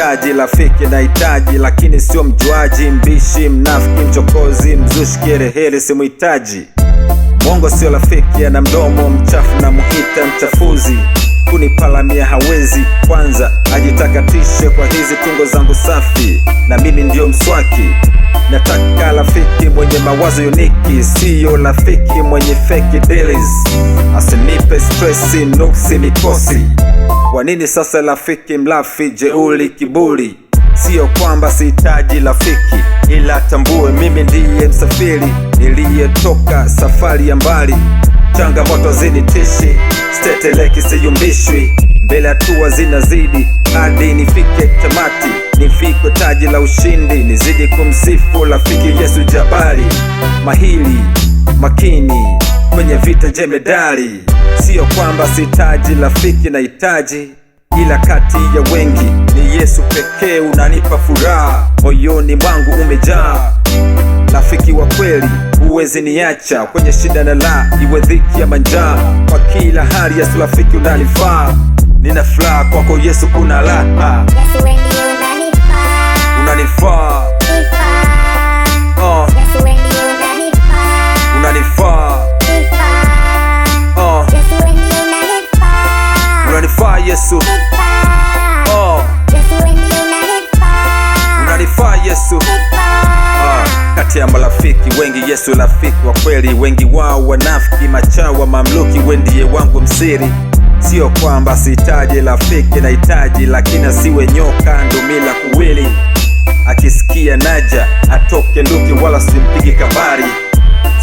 sihitaji rafiki, nahitaji lakini sio mjuaji, mbishi, mnafiki, mchokozi, mzushi, kiherehere simuhitaji. Mwongo sio rafiki, ana mdomo mchafu na muita mchafuzi. Kunipalamia hawezi, kwanza ajitakatishe kwa hizi tungo zangu safi, na mimi ndio mswaki. Nataka rafiki mwenye mawazo uniki, siyo rafiki mwenye fake deals. Asinipe stressi, nuksi, mikosi. Kwa nini sasa rafiki mlafi, jeuli, kiburi? Sio kwamba sihitaji rafiki, ila tambue mimi ndiye msafiri niliyetoka safari ya mbali. Changamoto zinitishi, steteleki siyumbishwi, mbele hatua zinazidi hadi nifike tamati, nifike taji la ushindi, nizidi kumsifu rafiki Yesu jabari. Mahiri, makini, kwenye vita jemedari. Sio kwamba sihitaji rafiki, nahitaji, ila kati ya wengi ni Yesu pekee unanipa furaha, moyoni mwangu umejaa. Rafiki wa kweli huwezi niacha kwenye shida na la, iwe dhiki ya manjaa. Kwa kila hali Yesu rafiki unanifaa, nina furaha kwako Yesu kuna raha. Yesu wewe ndiye unanifaa, Unanifaa, Yesu wewe ndiye unanifaa, unanifaa, Yesu wewe ndiye unanifaa, unanifaa Yesu, Yesu wewe ndiye unanifaa, unanifaa Yesu. Kati ya marafiki wengi Yesu rafiki wa kweli, wengi wao wanafiki, machawa, mamluki, we ndiye wangu msiri. Sio kwamba sihitaji rafiki, nahitaji lakini asiwe nyoka ndumila kuwili. Akisikia naja atoke nduki, wala simpigi kabari.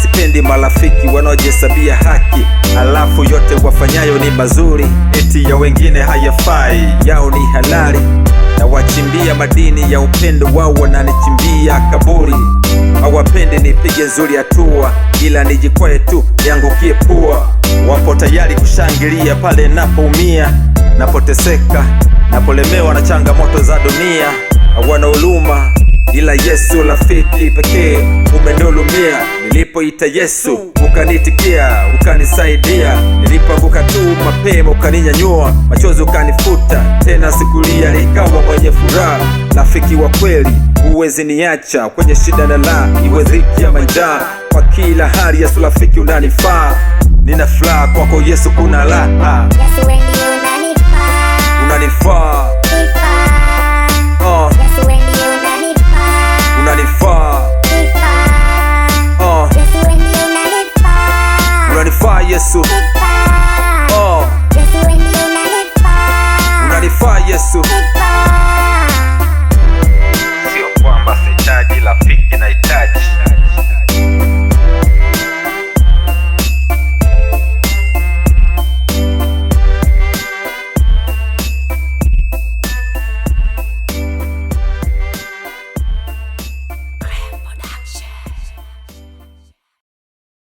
Sipendi marafiki wanaojihesabia haki, alafu yote wafanyayo ni mazuri, eti ya wengine hayafai, yao ni halali. Na wachimbia madini ya upendo, wao wananichimbia kaburi. Hawapendi nipige nzuri hatua, ila nijikwae tu yangukie pua. Wapo tayari kushangilia pale napoumia, napoteseka, napolemewa na changamoto za dunia. Hawana huruma, ila Yesu rafiki pekee umenihurumia. Nilipoita Yesu ukanitikia, ukanisaidia. Nilipoanguka tu mapema ukaninyanyua, machozi ukanifuta, tena sikulia nikawa mwenye furaha. Rafiki wa kweli huwezi niacha kwenye shida na la, iwe dhiki ya manjaa. Kwa kila hali Yesu rafiki unanifaa, nina furaha kwako Yesu kuna raha. Yesu wewe ndiye unanifaa, Unanifaa,